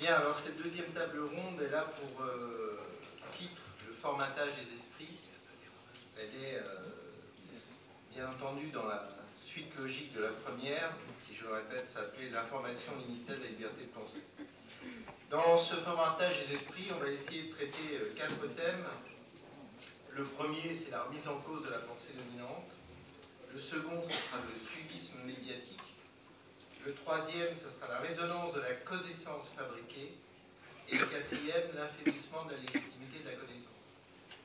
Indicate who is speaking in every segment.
Speaker 1: Bien, alors cette deuxième table ronde est là pour titre le formatage des esprits. Elle est bien entendu dans la suite logique de la première, qui je le répète s'appelait l'information limitée à la liberté de penser. Dans ce formatage des esprits, on va essayer de traiter 4 thèmes. Le premier, c'est la remise en cause de la pensée dominante. Le second, ce sera le suivisme médiatique. Le troisième, ce sera la résonance de la connaissance fabriquée. Et le quatrième, l'affaiblissement de la légitimité de la connaissance.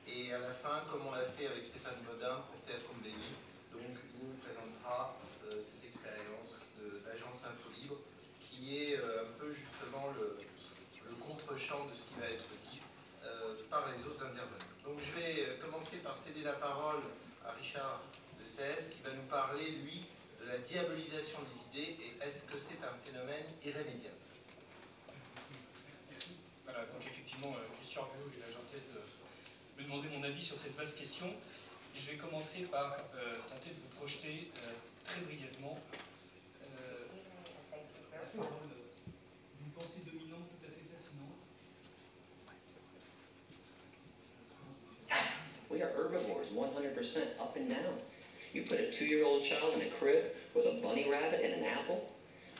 Speaker 1: Et à la fin, comme on l'a fait avec Stéphane Bodin pour Théâtre Béni, donc il nous présentera cette expérience d'agence Info Libre, qui est un peu justement le contre-champ de ce qui va être dit par les autres intervenants. Donc je vais commencer par céder la parole à Richard de Sèze, qui va nous parler, lui, de la diabolisation des idées et est-ce que c'est un phénomène irrémédiable.
Speaker 2: Merci. Voilà, donc effectivement, Christian Arnaud a eu la gentillesse de me demander mon avis sur cette vaste question. Et je vais commencer par tenter de vous projeter très brièvement la parole d'une pensée dominante tout à fait fascinante.
Speaker 3: We are herbivores, 100% up and down. You put a 2-year-old child in a crib with a bunny rabbit and an apple.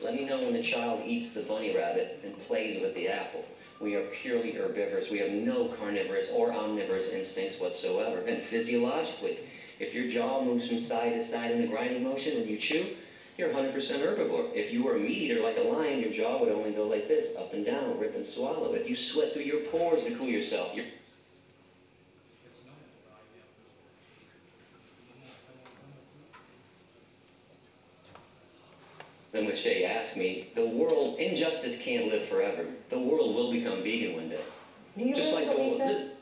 Speaker 3: Let me know when the child eats the bunny rabbit and plays with the apple. We are purely herbivorous. We have no carnivorous or omnivorous instincts whatsoever. And physiologically, if your jaw moves from side to side in a grinding motion when you chew, you're 100% herbivore. If you were a meat eater like a lion, your jaw would only go like this, up and down, rip and swallow. If you sweat through your pores to cool yourself, you're in which they ask me, the world, injustice can't live forever. The world will become vegan one day. Just like the world did.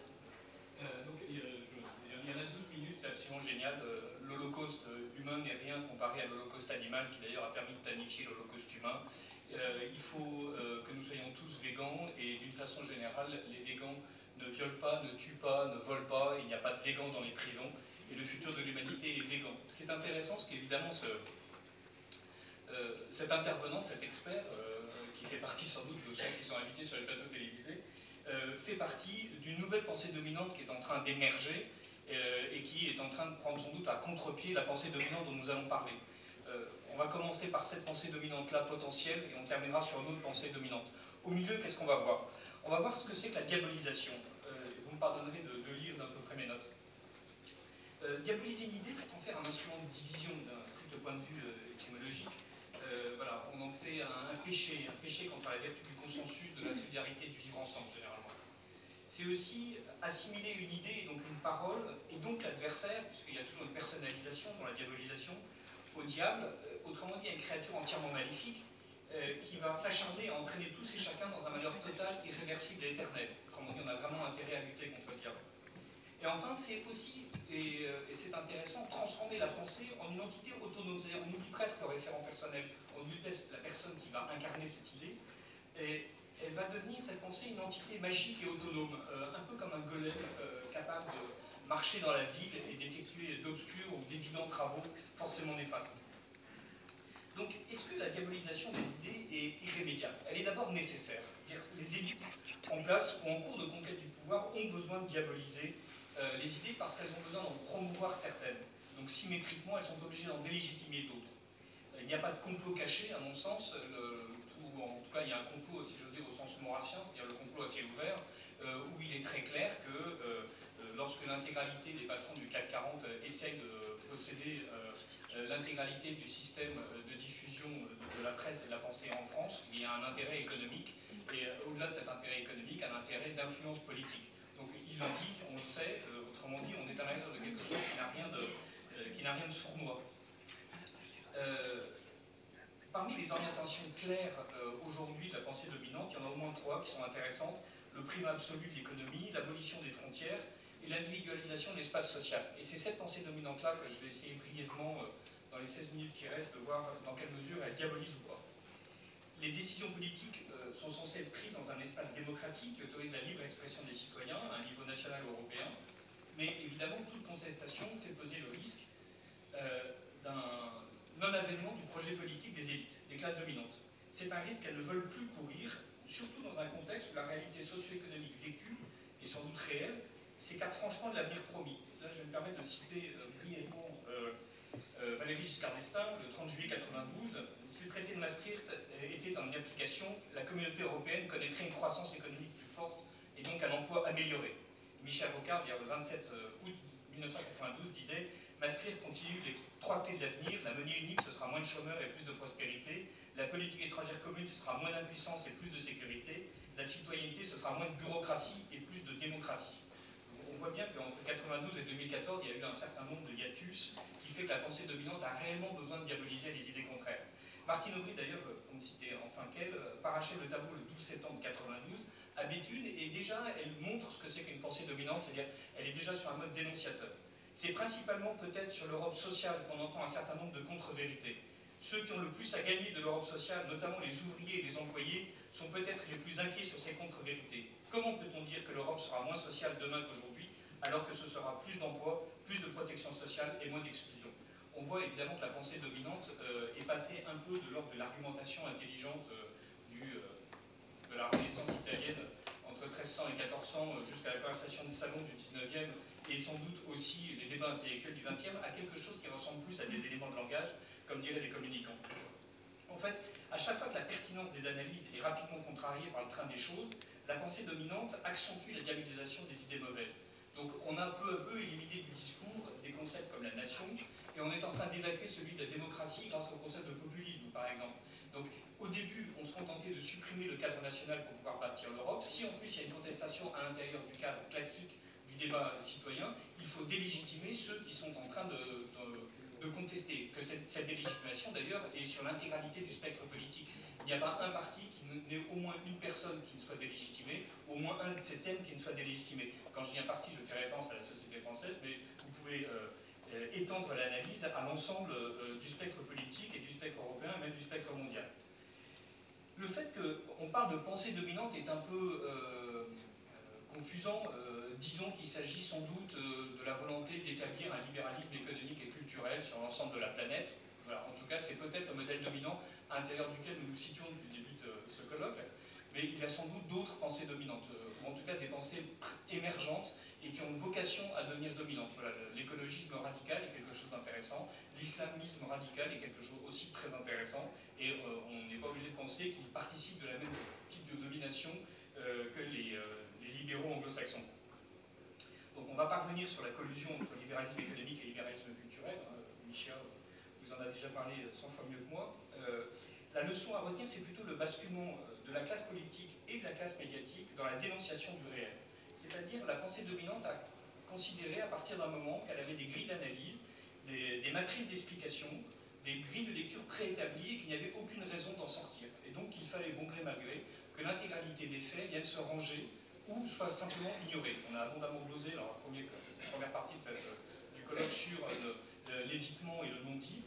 Speaker 2: Donc, il y en a 12 minutes, c'est absolument génial. L'Holocauste humain n'est rien comparé à l'Holocauste animal, qui d'ailleurs a permis de planifier l'Holocauste humain. Il faut que nous soyons tous végans, et d'une façon générale, les végans ne violent pas, ne tuent pas, ne volent pas, il n'y a pas de végans dans les prisons, et le futur de l'humanité est végan. Ce qui est intéressant, c'est qu'évidemment, cet intervenant, cet expert, qui fait partie sans doute de ceux qui sont invités sur les plateaux télévisés, fait partie d'une nouvelle pensée dominante qui est en train d'émerger et qui est en train de prendre sans doute à contre-pied la pensée dominante dont nous allons parler. On va commencer par cette pensée dominante-là potentielle et on terminera sur une autre pensée dominante. Au milieu, qu'est-ce qu'on va voir? On va voir ce que c'est que la diabolisation. Vous me pardonnerez de lire d'un peu près mes notes. Diaboliser une idée, c'est en faire un instrument de division d'un strict point de vue étymologique. Voilà, on en fait un péché contre la vertu du consensus, de la solidarité et du vivre ensemble, généralement. C'est aussi assimiler une idée, et donc une parole, et donc l'adversaire, puisqu'il y a toujours une personnalisation dans la diabolisation, au diable, autrement dit à une créature entièrement maléfique, qui va s'acharner à entraîner tous et chacun dans un malheur total, irréversible et éternel. Autrement dit, on a vraiment intérêt à lutter contre le diable. Et enfin, c'est aussi, et c'est intéressant, transformer la pensée en une entité autonome. C'est-à-dire, on oublie presque le référent personnel, on oublie la personne qui va incarner cette idée, et elle va devenir, cette pensée, une entité magique et autonome, un peu comme un golem capable de marcher dans la ville et d'effectuer d'obscurs ou d'évidents travaux forcément néfastes. Donc, est-ce que la diabolisation des idées est irrémédiable? Elle est d'abord nécessaire. C'est-à-dire, les élites en place ou en cours de conquête du pouvoir ont besoin de diaboliser les idées parce qu'elles ont besoin d'en promouvoir certaines. Donc symétriquement, elles sont obligées d'en délégitimer d'autres. Il n'y a pas de complot caché, à mon sens. En tout cas, il y a un complot, si je veux dire, au sens maurassien, c'est-à-dire le complot à ciel ouvert, où il est très clair que lorsque l'intégralité des patrons du CAC 40 essayent de posséder l'intégralité du système de diffusion de la presse et de la pensée en France, il y a un intérêt économique, et au-delà de cet intérêt économique, un intérêt d'influence politique. Donc ils le disent, on le sait, autrement dit, on est à l'intérieur de quelque chose qui n'a rien de sournois. Parmi les orientations claires aujourd'hui de la pensée dominante, il y en a au moins 3 qui sont intéressantes. Le primat absolu de l'économie, l'abolition des frontières et l'individualisation de l'espace social. Et c'est cette pensée dominante-là que je vais essayer brièvement, dans les 16 minutes qui restent, de voir dans quelle mesure elle diabolise ou pas. Les décisions politiques sont censées être prises dans un espace démocratique qui autorise la libre expression des citoyens à un niveau national ou européen, mais évidemment toute contestation fait peser le risque d'un non-avènement du projet politique des élites, des classes dominantes. C'est un risque qu'elles ne veulent plus courir, surtout dans un contexte où la réalité socio-économique vécue est sans doute réelle, s'écarte franchement de l'avenir promis. Là, je vais me permettre de citer brièvement Valéry Giscard d'Estaing, le 30 juillet 92. Si le traité de Maastricht était en application, la communauté européenne connaîtrait une croissance économique plus forte et donc un emploi amélioré. Michel Rocard, le 27 août 1992, disait « Maastricht continue les 3 clés de l'avenir, la monnaie unique, ce sera moins de chômeurs et plus de prospérité, la politique étrangère commune, ce sera moins d'impuissance et plus de sécurité, la citoyenneté, ce sera moins de bureaucratie et plus de démocratie. » On voit bien qu'entre 1992 et 2014, il y a eu un certain nombre de hiatus qui fait que la pensée dominante a réellement besoin de diaboliser les idées contraires. Martine Aubry, d'ailleurs, pour ne citer enfin qu'elle, parachève le tableau le 12 septembre 1992 à Béthune, et déjà elle montre ce que c'est qu'une pensée dominante, c'est-à-dire elle est déjà sur un mode dénonciateur. C'est principalement peut-être sur l'Europe sociale qu'on entend un certain nombre de contre-vérités. Ceux qui ont le plus à gagner de l'Europe sociale, notamment les ouvriers et les employés, sont peut-être les plus inquiets sur ces contre-vérités. Comment peut-on dire que l'Europe sera moins sociale demain qu'aujourd'hui, alors que ce sera plus d'emplois, plus de protection sociale et moins d'exclusion? On voit évidemment que la pensée dominante est passée un peu de l'ordre de l'argumentation intelligente de la Renaissance italienne entre 1300 et 1400 jusqu'à la conversation de salon du 19e et sans doute aussi les débats intellectuels du 20e à quelque chose qui ressemble plus à des éléments de langage, comme diraient les communicants. En fait, à chaque fois que la pertinence des analyses est rapidement contrariée par le train des choses, la pensée dominante accentue la diabolisation des idées mauvaises. Donc on a peu à peu éliminé du discours des concepts comme la nation, et on est en train d'évacuer celui de la démocratie grâce au concept de populisme, par exemple. Donc au début, on se contentait de supprimer le cadre national pour pouvoir bâtir l'Europe. Si en plus il y a une contestation à l'intérieur du cadre classique du débat citoyen, il faut délégitimer ceux qui sont en train de contester. Que cette délégitimation, d'ailleurs, est sur l'intégralité du spectre politique. Il n'y a pas un parti qui n'ait au moins une personne qui ne soit délégitimée, au moins un de ces thèmes qui ne soit délégitimé. Quand je dis un parti, je fais référence à la société française, mais vous pouvez étendre l'analyse à l'ensemble du spectre politique et du spectre européen, et même du spectre mondial. Le fait qu'on parle de pensée dominante est un peu confusant. Disons qu'il s'agit sans doute de la volonté d'établir un libéralisme économique et culturel sur l'ensemble de la planète. Voilà, en tout cas, c'est peut-être le modèle dominant à l'intérieur duquel nous nous situons depuis le début de ce colloque, mais il y a sans doute d'autres pensées dominantes, ou en tout cas des pensées émergentes et qui ont une vocation à devenir dominantes. Voilà, l'écologisme radical est quelque chose d'intéressant, l'islamisme radical est quelque chose aussi de très intéressant, et on n'est pas obligé de penser qu'il participe de la même type de domination que les libéraux anglo-saxons. Donc on va parvenir sur la collusion entre libéralisme économique et libéralisme culturel. Michel vous en a déjà parlé 100 fois mieux que moi. La leçon à retenir, c'est plutôt le basculement de la classe politique et de la classe médiatique dans la dénonciation du réel. C'est-à-dire la pensée dominante a considéré à partir d'un moment qu'elle avait des grilles d'analyse, des matrices d'explication, des grilles de lecture préétablies et qu'il n'y avait aucune raison d'en sortir. Et donc il fallait, bon gré mal gré, que l'intégralité des faits vienne se ranger ou soit simplement ignorée. On a abondamment glosé dans la première partie du colloque sur l'évitement et le non-dit.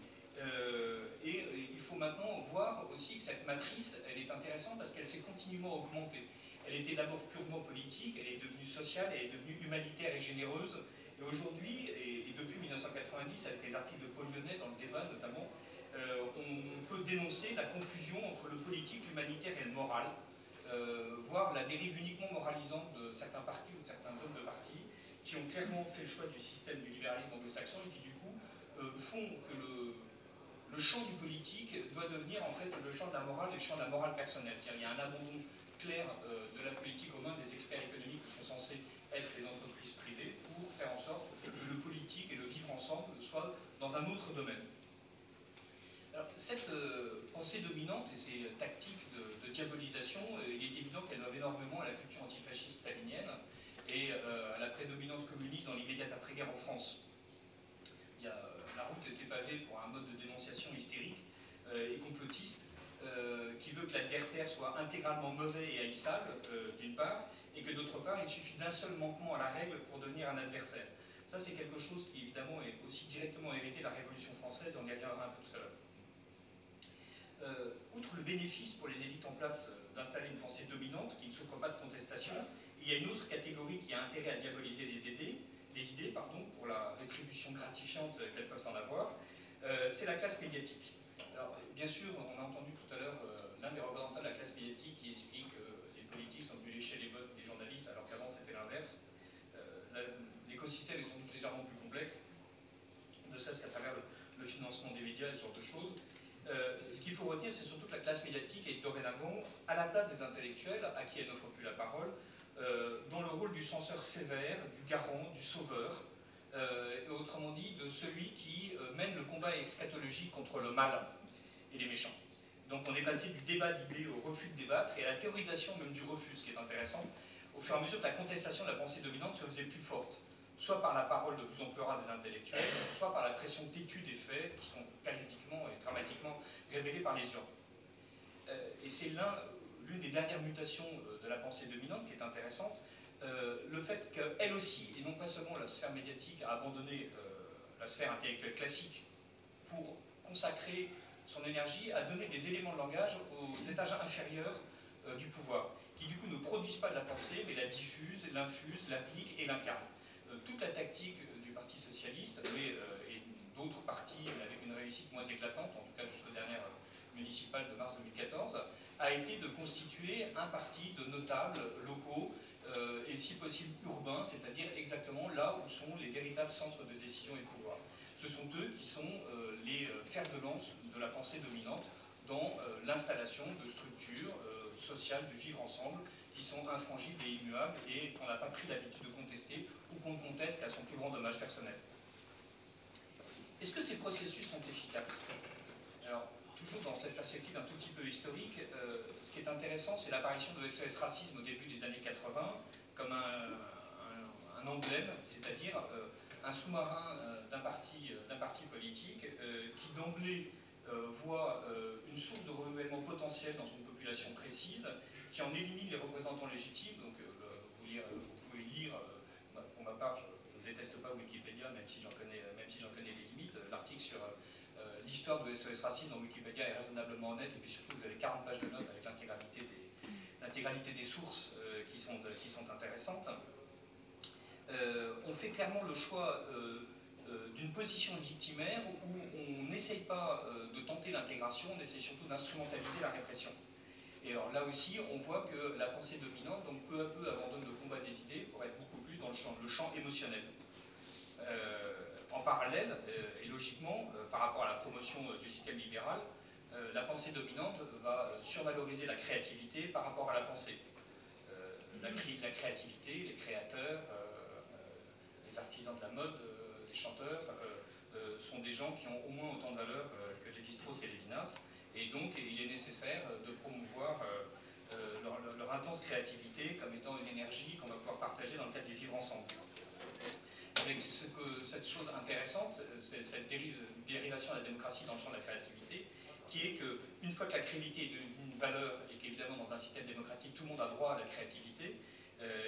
Speaker 2: Et il faut maintenant voir aussi que cette matrice, elle est intéressante parce qu'elle s'est continuellement augmentée. Elle était d'abord purement politique, elle est devenue sociale, elle est devenue humanitaire et généreuse. Et aujourd'hui, et depuis 1990, avec les articles de Paul Lyonnais dans le débat notamment, on peut dénoncer la confusion entre le politique, l'humanitaire et le moral, voire la dérive uniquement moralisante de certains partis ou de certains hommes de partis qui ont clairement fait le choix du système du libéralisme anglo-saxon et qui du coup font que le champ du politique doit devenir en fait le champ de la morale et le champ de la morale personnelle. C'est-à-dire qu'il y a un abandon clair de la politique aux mains des experts économiques que sont censés être les entreprises privées pour faire en sorte que le politique et le vivre ensemble soient dans un autre domaine. Alors, cette pensée dominante et ces tactiques de diabolisation, il est évident qu'elles doivent énormément à la culture antifasciste stalinienne et à la prédominance communiste dans l'immédiate après-guerre en France. La route était pavée pour un mode de dénonciation hystérique et complotiste qui veut que l'adversaire soit intégralement mauvais et haïssable, d'une part, et que d'autre part, il suffit d'un seul manquement à la règle pour devenir un adversaire. Ça, c'est quelque chose qui, évidemment, est aussi directement hérité de la Révolution française, on y reviendra un peu tout à l'heure. Outre le bénéfice pour les élites en place d'installer une pensée dominante qui ne souffre pas de contestation, il y a une autre catégorie qui a intérêt à diaboliser les idées, pour la rétribution gratifiante qu'elles peuvent en avoir, c'est la classe médiatique. Alors, bien sûr, on a entendu tout à l'heure l'un des représentants de la classe médiatique qui explique politiques sont venus lécher les bottes des journalistes, alors qu'avant c'était l'inverse. L'écosystème est sans doute légèrement plus complexe, ne serait-ce qu'à travers le financement des médias, ce genre de choses. Ce qu'il faut retenir, c'est surtout que la classe médiatique est dorénavant à la place des intellectuels, à qui elle n'offre plus la parole, dans le rôle du censeur sévère, du garant, du sauveur, autrement dit, de celui qui mène le combat eschatologique contre le mal et les méchants. Donc on est passé du débat d'idées au refus de débattre et à la théorisation même du refus, ce qui est intéressant, au fur et à mesure que la contestation de la pensée dominante se faisait plus forte, soit par la parole de plus en plus rare des intellectuels, soit par la pression têtue des faits qui sont périodiquement et dramatiquement révélés par les urnes. Et c'est l'une des dernières mutations de la pensée dominante qui est intéressante, le fait qu'elle aussi, et non pas seulement la sphère médiatique, a abandonné la sphère intellectuelle classique pour consacrer son énergie à donner des éléments de langage aux étages inférieurs du pouvoir, qui du coup ne produisent pas de la pensée, mais la diffusent, l'infusent, l'appliquent et l'incarnent. Toute la tactique du Parti socialiste, et d'autres partis, mais avec une réussite moins éclatante, en tout cas jusqu'aux dernières municipales de mars 2014, a été de constituer un parti de notables locaux, et si possible urbains, c'est-à-dire exactement là où sont les véritables centres de décision et de pouvoir. Ce sont eux qui sont les fers de lance de la pensée dominante dans l'installation de structures sociales du vivre ensemble qui sont infrangibles et immuables et qu'on n'a pas pris l'habitude de contester ou qu'on conteste à son plus grand dommage personnel. Est-ce que ces processus sont efficaces? Alors, toujours dans cette perspective un tout petit peu historique, ce qui est intéressant, c'est l'apparition de SOS Racisme au début des années 80 comme un emblème, c'est-à-dire un sous-marin d'un parti politique qui d'emblée voit une source de renouvellement potentiel dans une population précise, qui en élimine les représentants légitimes. Donc vous pouvez lire, pour ma part, je ne déteste pas Wikipédia, même si j'en connais les limites, l'article sur l'histoire de SOS Racisme dans Wikipédia est raisonnablement honnête, et puis surtout vous avez 40 pages de notes avec l'intégralité des sources qui sont intéressantes. On fait clairement le choix d'une position victimaire où on n'essaye pas de tenter l'intégration, on essaye surtout d'instrumentaliser la répression. Et alors là aussi, on voit que la pensée dominante, donc peu à peu, abandonne le combat des idées pour être beaucoup plus dans le champ émotionnel. En parallèle, et logiquement, par rapport à la promotion du système libéral, la pensée dominante va survaloriser la créativité par rapport à la pensée. La créativité, les créateurs, les artisans de la mode, les chanteurs, sont des gens qui ont au moins autant de valeur que Lévi-Strauss et Lévinas, et donc il est nécessaire de promouvoir leur intense créativité comme étant une énergie qu'on va pouvoir partager dans le cadre du vivre ensemble. Avec cette chose intéressante, cette dérivation de la démocratie dans le champ de la créativité, qui est qu'une fois que la créativité est une valeur, et qu'évidemment dans un système démocratique tout le monde a droit à la créativité,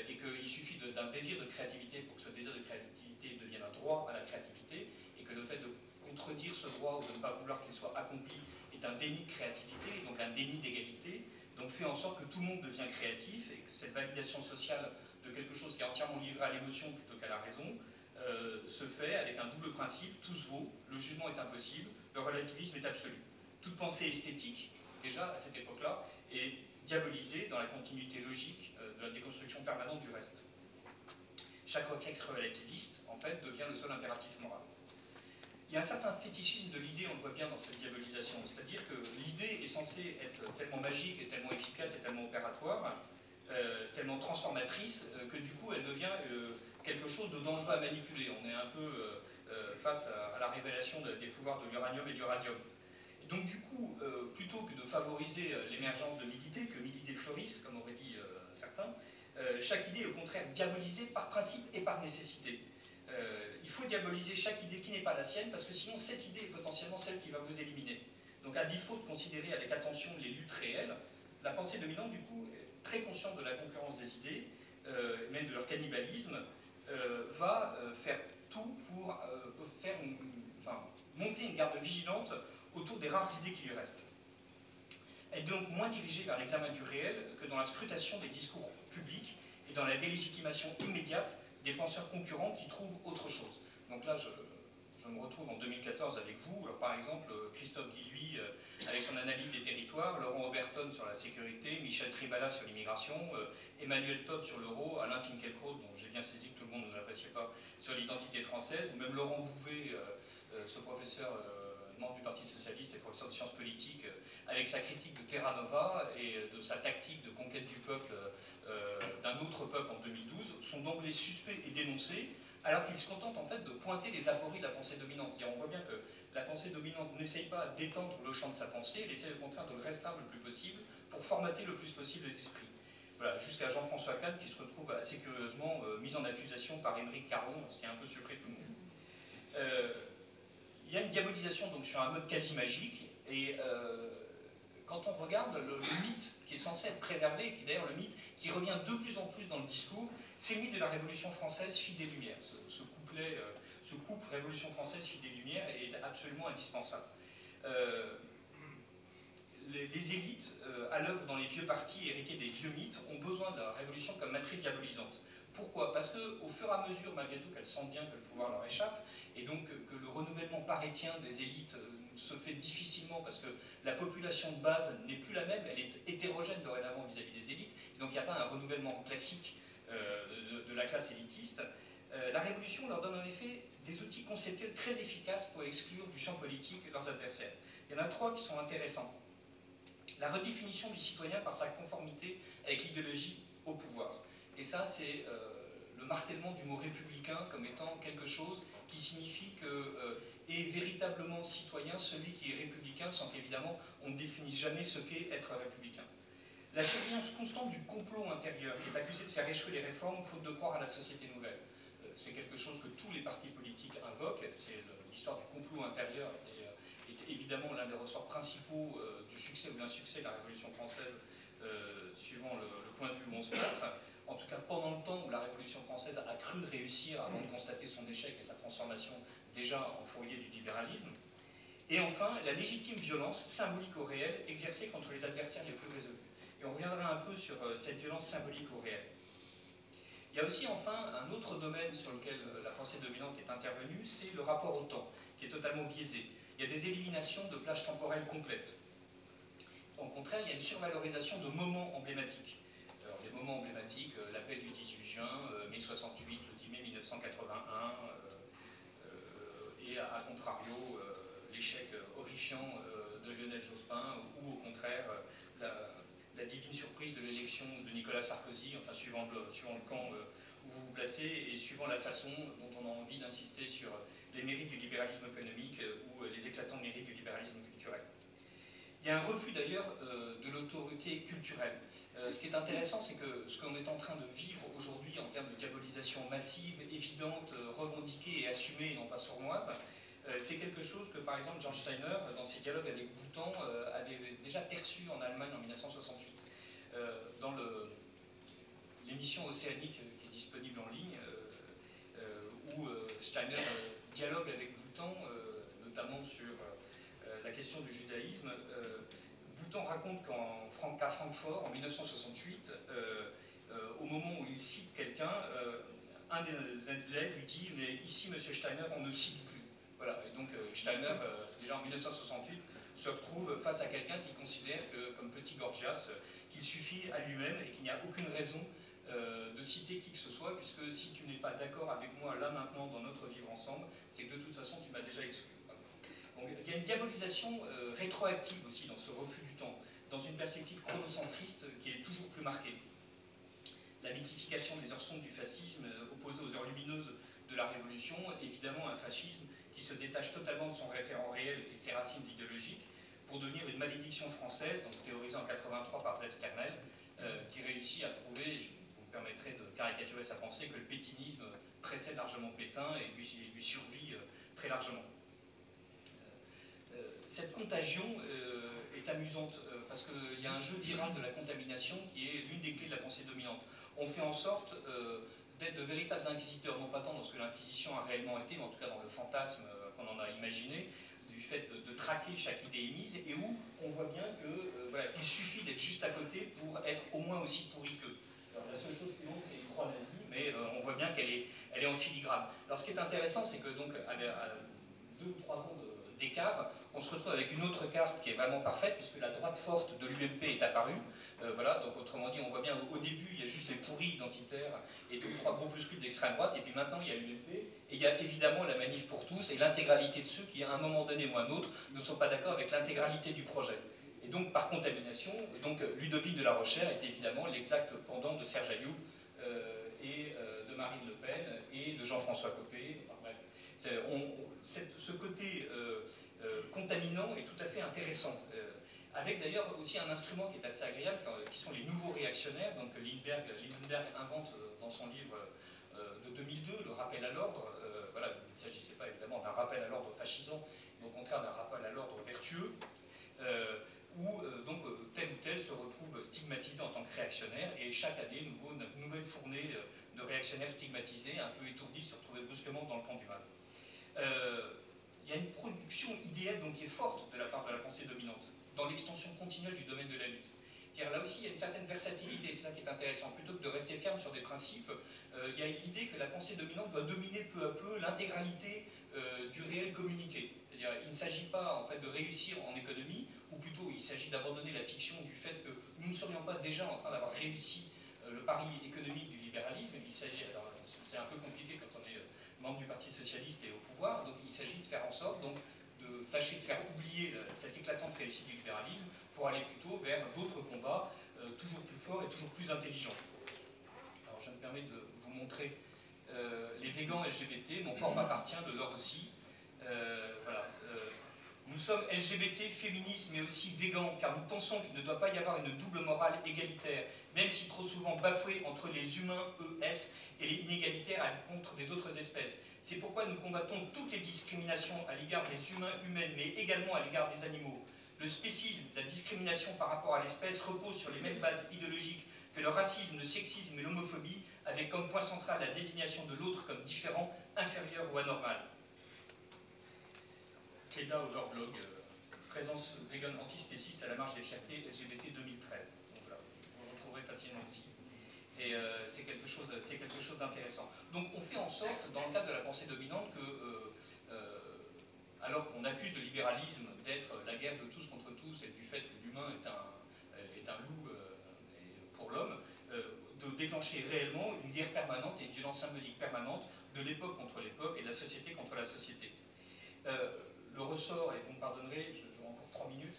Speaker 2: et qu'il suffit d'un désir de créativité pour que ce désir de créativité devienne un droit à la créativité, et que le fait de contredire ce droit ou de ne pas vouloir qu'il soit accompli est un déni de créativité, donc un déni d'égalité, donc fait en sorte que tout le monde devient créatif, et que cette validation sociale de quelque chose qui est entièrement livré à l'émotion plutôt qu'à la raison, se fait avec un double principe, tout se vaut, le jugement est impossible, le relativisme est absolu. Toute pensée esthétique, déjà à cette époque-là, est diabolisée dans la continuité logique de la déconstruction permanente du reste. Chaque réflexe relativiste, en fait, devient le seul impératif moral. Il y a un certain fétichisme de l'idée, on le voit bien dans cette diabolisation, c'est-à-dire que l'idée est censée être tellement magique, et tellement efficace, et tellement opératoire, tellement transformatrice, que du coup elle devient quelque chose de dangereux à manipuler. On est un peu face à la révélation des pouvoirs de l'uranium et du radium. Et donc du coup, plutôt que de favoriser l'émergence de mille idées, que mille idées fleurissent, comme auraient dit certains, chaque idée est au contraire diabolisée par principe et par nécessité. Il faut diaboliser chaque idée qui n'est pas la sienne, parce que sinon cette idée est potentiellement celle qui va vous éliminer. Donc à défaut de considérer avec attention les luttes réelles, la pensée dominante du coup est très consciente de la concurrence des idées, même de leur cannibalisme, va faire tout pour monter une garde vigilante autour des rares idées qui lui restent. Elle est donc moins dirigée vers l'examen du réel que dans la scrutation des discours publics et dans la délégitimation immédiate des penseurs concurrents qui trouvent autre chose. Donc là, je je me retrouve en 2014 avec vous. Alors, par exemple, Christophe Guilluy avec son analyse des territoires, Laurent Oberton sur la sécurité, Michel Tribala sur l'immigration, Emmanuel Todd sur l'euro, Alain Finkielkraut, dont j'ai bien saisi que tout le monde ne l'appréciait pas, sur l'identité française, ou même Laurent Bouvet, ce professeur membre du Parti Socialiste et professeur de sciences politiques, avec sa critique de Terra Nova et de sa tactique de conquête du peuple, d'un autre peuple en 2012, sont d'emblée suspects et dénoncés, alors qu'ils se contentent en fait de pointer les apories de la pensée dominante. On voit bien que la pensée dominante n'essaye pas d'étendre le champ de sa pensée, elle essaie au contraire de le restreindre le plus possible pour formater le plus possible les esprits. Voilà, jusqu'à Jean-François Kahn qui se retrouve assez curieusement mis en accusation par Émeric Caron, ce qui a un peu surpris tout le monde. Il y a une diabolisation donc, sur un mode quasi magique, et quand on regarde le mythe qui est censé être préservé, qui est d'ailleurs le mythe qui revient de plus en plus dans le discours, c'est le mythe de la Révolution française, fille des Lumières. Ce couple Révolution française, fille des Lumières est absolument indispensable. Les élites, à l'œuvre dans les vieux partis héritiers des vieux mythes, ont besoin de la Révolution comme matrice diabolisante. Pourquoi? Parce qu'au fur et à mesure, malgré tout, qu'elles sentent bien que le pouvoir leur échappe, et donc que le renouvellement parétien des élites se fait difficilement parce que la population de base n'est plus la même, elle est hétérogène dorénavant vis-à-vis des élites, et donc il n'y a pas un renouvellement classique de la classe élitiste. La Révolution leur donne en effet des outils conceptuels très efficaces pour exclure du champ politique leurs adversaires. Il y en a 3 qui sont intéressants. La redéfinition du citoyen par sa conformité avec l'idéologie au pouvoir. Et ça, c'est le martèlement du mot républicain comme étant quelque chose qui signifie que est véritablement citoyen celui qui est républicain, sans qu'évidemment on ne définisse jamais ce qu'est être républicain. La surveillance constante du complot intérieur, qui est accusé de faire échouer les réformes faute de croire à la société nouvelle. C'est quelque chose que tous les partis politiques invoquent, c'est l'histoire du complot intérieur est évidemment l'un des ressorts principaux du succès ou de l'insuccès de la Révolution française, suivant le point de vue où on se place. En tout cas, pendant le temps où la Révolution française a cru réussir avant de constater son échec et sa transformation déjà en fourrier du libéralisme. Et enfin, la légitime violence, symbolique ou réelle, exercée contre les adversaires les plus résolus. Et on reviendra un peu sur cette violence symbolique ou réelle. Il y a aussi enfin un autre domaine sur lequel la pensée dominante est intervenue, c'est le rapport au temps, qui est totalement biaisé. Il y a des éliminations de plages temporelles complètes. Au contraire, il y a une survalorisation de moments emblématiques. Alors, les moments emblématiques, l'appel du 18 juin, mai 68, le 10 mai 1981, et à contrario, l'échec horrifiant de Lionel Jospin, ou au contraire, la divine surprise de l'élection de Nicolas Sarkozy, enfin suivant le camp où vous vous placez, et suivant la façon dont on a envie d'insister sur les mérites du libéralisme économique ou les éclatants mérites du libéralisme culturel. Il y a un refus d'ailleurs de l'autorité culturelle. Ce qui est intéressant, c'est que ce qu'on est en train de vivre aujourd'hui en termes de diabolisation massive, évidente, revendiquée et assumée, non pas sournoise, c'est quelque chose que, par exemple, George Steiner, dans ses dialogues avec Boutan, avait déjà perçu en Allemagne en 1968. Dans l'émission Océanique qui est disponible en ligne, où Steiner dialogue avec Boutan, notamment sur la question du judaïsme. Boutan raconte qu'à Francfort, en 1968, au moment où il cite quelqu'un, un des élèves lui dit « Mais ici, monsieur Steiner, on ne cite plus ». Voilà, et donc Steiner, déjà en 1968, se retrouve face à quelqu'un qui considère que, comme petit Gorgias, qu'il suffit à lui-même et qu'il n'y a aucune raison de citer qui que ce soit, puisque si tu n'es pas d'accord avec moi là maintenant dans notre vivre ensemble, c'est que de toute façon tu m'as déjà exclu. Donc, il y a une diabolisation rétroactive aussi dans ce refus du temps, dans une perspective chronocentriste qui est toujours plus marquée. La mythification des heures sombres du fascisme opposée aux heures lumineuses de la Révolution, évidemment un fascisme qui se détache totalement de son référent réel et de ses racines idéologiques pour devenir une malédiction française, donc théorisée en 83 par Zef Sternel, qui réussit à prouver, vous me permettrez de caricaturer sa pensée, que le pétinisme précède largement Pétain et lui survit très largement. Cette contagion est amusante parce qu'il y a un jeu viral de la contamination qui est l'une des clés de la pensée dominante. On fait en sorte d'être de véritables inquisiteurs, non pas tant dans ce que l'Inquisition a réellement été, mais en tout cas dans le fantasme qu'on en a imaginé, du fait de traquer chaque idée émise, et où on voit bien que voilà, il suffit d'être juste à côté pour être au moins aussi pourri qu'eux. Alors, la seule chose qui manque, c'est une croix nazie, mais on voit bien qu'elle est en filigrane. Alors ce qui est intéressant, c'est que donc 2 ou 3 ans d'écart, on se retrouve avec une autre carte qui est vraiment parfaite, puisque la droite forte de l'UMP est apparue. Voilà, donc autrement dit, on voit bien au début, il y a juste les pourris identitaires et 2 ou 3 groupuscules d'extrême droite, et puis maintenant il y a l'UMP, et il y a évidemment la Manif pour tous, et l'intégralité de ceux qui, à un moment donné ou un autre, ne sont pas d'accord avec l'intégralité du projet. Et donc, par contamination, donc, Ludovic de la Rochère était évidemment l'exact pendant de Serge Ayoub et de Marine Le Pen et de Jean-François Copé. Enfin, bref. Ce côté contaminant est tout à fait intéressant. Avec d'ailleurs aussi un instrument qui est assez agréable, qui sont les nouveaux réactionnaires. Donc Lindbergh invente dans son livre de 2002 le rappel à l'ordre. Voilà, il ne s'agissait pas évidemment d'un rappel à l'ordre fascisant, mais au contraire d'un rappel à l'ordre vertueux, où donc tel ou tel se retrouve stigmatisé en tant que réactionnaire, et chaque année, une nouvelle fournée de réactionnaires stigmatisés, un peu étourdis, se retrouvaient brusquement dans le camp du mal. Il y a une production idéale donc, qui est forte de la part de la pensée dominante, dans l'extension continuelle du domaine de la lutte. Là aussi, il y a une certaine versatilité, c'est ça qui est intéressant. Plutôt que de rester ferme sur des principes, il y a l'idée que la pensée dominante doit dominer peu à peu l'intégralité du réel communiqué. C'est-à-dire, il ne s'agit pas en fait, de réussir en économie, ou plutôt il s'agit d'abandonner la fiction du fait que nous ne serions pas déjà en train d'avoir réussi le pari économique du libéralisme. Il s'agit, alors c'est un peu compliqué quand on est membre du Parti Socialiste et au pouvoir, donc il s'agit de faire en sorte donc, de tâcher de faire oublier cette éclatante réussite du libéralisme pour aller plutôt vers d'autres combats toujours plus forts et toujours plus intelligents. Alors je me permets de vous montrer les végans LGBT, mon corps m'appartient, de l'or aussi. Voilà. Nous sommes LGBT, féministes, mais aussi végans, car nous pensons qu'il ne doit pas y avoir une double morale égalitaire, même si trop souvent bafouée entre les humains, ES, et les inégalitaires à l'encontre des autres espèces. C'est pourquoi nous combattons toutes les discriminations à l'égard des humains humaines, mais également à l'égard des animaux. Le spécisme, la discrimination par rapport à l'espèce repose sur les mêmes bases idéologiques que le racisme, le sexisme et l'homophobie, avec comme point central la désignation de l'autre comme différent, inférieur ou anormal. Cléda Overblog, présence vegan antispéciste à la marche des fiertés LGBT 2013. Donc voilà, vous le retrouverez facilement aussi. Et c'est quelque chose d'intéressant. Donc on fait en sorte, dans le cadre de la pensée dominante, que alors qu'on accuse le libéralisme d'être la guerre de tous contre tous et du fait que l'humain est un loup pour l'homme, de déclencher réellement une guerre permanente et une violence symbolique permanente de l'époque contre l'époque et de la société contre la société. Le ressort, et vous me pardonnerez, j'aurai encore 3 minutes,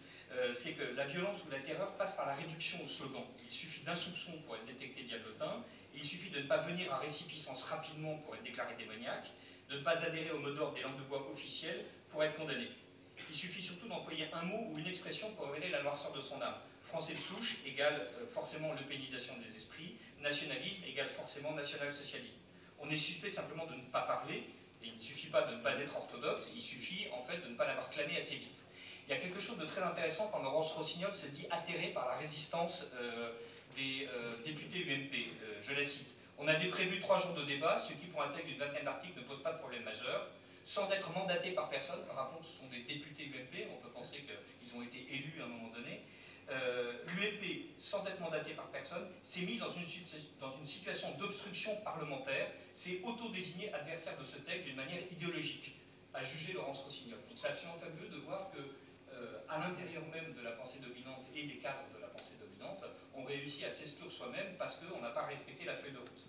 Speaker 2: c'est que la violence ou la terreur passe par la réduction au slogan. Il suffit d'un soupçon pour être détecté diablotin, et il suffit de ne pas venir à récipicence rapidement pour être déclaré démoniaque, de ne pas adhérer au mot d'ordre des langues de bois officielles pour être condamné. Il suffit surtout d'employer un mot ou une expression pour révéler la noirceur de son âme. Français de souche égale forcément l'eupénisation des esprits, nationalisme égale forcément national-socialisme. On est suspect simplement de ne pas parler, et il ne suffit pas de ne pas être orthodoxe, il suffit en fait de ne pas l'avoir clamé assez vite. Il y a quelque chose de très intéressant quand Laurence Rossignol se dit atterrée par la résistance des députés UMP. Je la cite. On avait prévu 3 jours de débat, ce qui pour un texte d'une vingtaine d'articles ne pose pas de problème majeur, sans être mandaté par personne. Rappelons que ce sont des députés UMP, on peut penser qu'ils ont été élus à un moment donné. L'UMP, sans être mandaté par personne, s'est mise dans une situation d'obstruction parlementaire, s'est auto-désigné adversaire de ce texte d'une manière idéologique, à juger Laurence Rossignol. Donc c'est absolument fabuleux de voir que à l'intérieur même de la pensée dominante et des cadres de la pensée dominante, on réussit à s'exclure soi-même parce qu'on n'a pas respecté la feuille de route.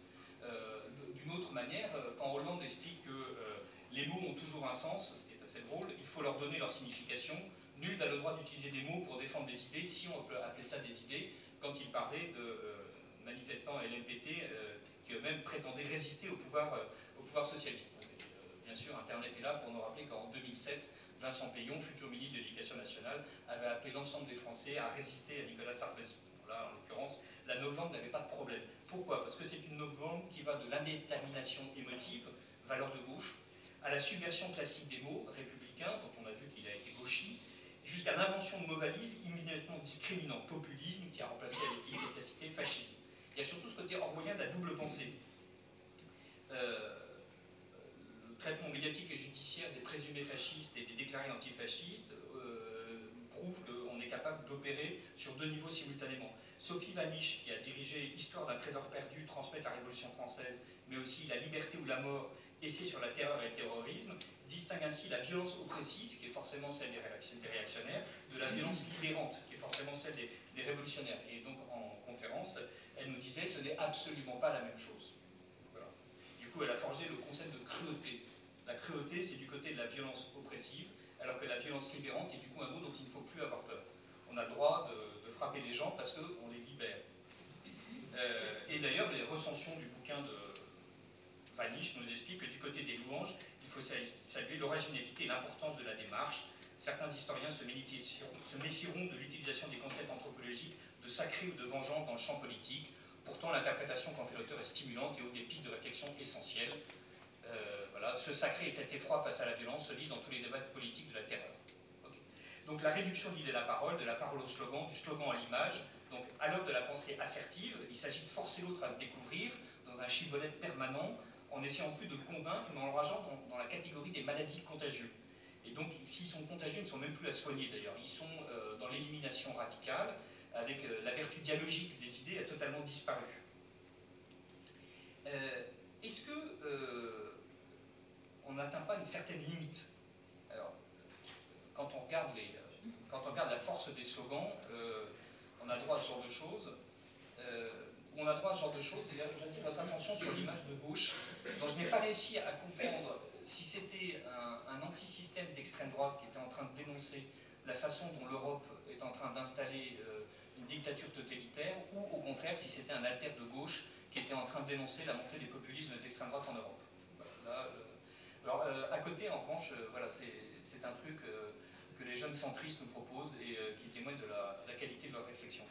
Speaker 2: D'une autre manière, quand Hollande explique que les mots ont toujours un sens, ce qui est assez drôle, il faut leur donner leur signification. Nul n'a le droit d'utiliser des mots pour défendre des idées, si on peut appeler ça des idées, quand il parlait de manifestants LMPT qui eux-mêmes prétendaient résister au pouvoir socialiste. Bien sûr, Internet est là pour nous rappeler qu'en 2007, Vincent Payon, futur ministre de l'Éducation nationale, avait appelé l'ensemble des Français à résister à Nicolas Sarkozy. Là, en l'occurrence, la novlangue n'avait pas de problème. Pourquoi? Parce que c'est une novlangue qui va de l'indétermination émotive, valeur de gauche, à la subversion classique des mots, républicains, dont on a vu qu'il a été gauchi, jusqu'à l'invention de mots valises immédiatement discriminants, populisme, qui a remplacé avec efficacité fascisme. Il y a surtout ce côté orwellien de la double pensée. Le traitement médiatique et judiciaire des présumés fascistes et des déclarés antifascistes prouve qu'on est capable d'opérer sur 2 niveaux simultanément. Sophie Vanish, qui a dirigé Histoire d'un trésor perdu, transmettre la Révolution française, mais aussi La liberté ou la mort, Essai sur la terreur et le terrorisme, distingue ainsi la violence oppressive, qui est forcément celle des réactionnaires, de la violence libérante, qui est forcément celle des révolutionnaires. Et donc en conférence, elle nous disait ce n'est absolument pas la même chose. Voilà. Du coup, elle a forgé le concept de cruauté. La cruauté, c'est du côté de la violence oppressive, alors que la violence libérante est du coup un mot dont il ne faut plus avoir peur. On a le droit de frapper les gens parce qu'on les libère. Et d'ailleurs, les recensions du bouquin de Vanish nous expliquent que du côté des louanges, il faut saluer l'originalité et l'importance de la démarche. Certains historiens se méfieront de l'utilisation des concepts anthropologiques de sacré ou de vengeance dans le champ politique. Pourtant, l'interprétation qu'en fait l'auteur est stimulante et ouvre des pistes de réflexion essentielles. Voilà. Ce sacré et cet effroi face à la violence se lisent dans tous les débats politiques de la terreur. Okay. Donc la réduction de l'idée de la parole au slogan, du slogan à l'image. Donc à l'heure de la pensée assertive, il s'agit de forcer l'autre à se découvrir dans un shibboleth permanent, en essayant plus de le convaincre, mais en le rangeant dans la catégorie des maladies contagieuses. Et donc, s'ils sont contagieux, ils ne sont même plus à soigner d'ailleurs. Ils sont dans l'élimination radicale, avec la vertu dialogique des idées a totalement disparu. Est-ce que on n'atteint pas une certaine limite? Alors, quand on regarde la force des slogans, on a droit à ce genre de choses. On a droit à ce genre de choses, et j'attire votre attention sur l'image de gauche, dont je n'ai pas réussi à comprendre si c'était un anti-système d'extrême droite qui était en train de dénoncer la façon dont l'Europe est en train d'installer une dictature totalitaire, ou au contraire si c'était un alter de gauche qui était en train de dénoncer la montée des populismes d'extrême droite en Europe. Voilà, là, alors, à côté, en revanche, voilà, c'est un truc que les jeunes centristes nous proposent et qui témoigne de la qualité de leur réflexion.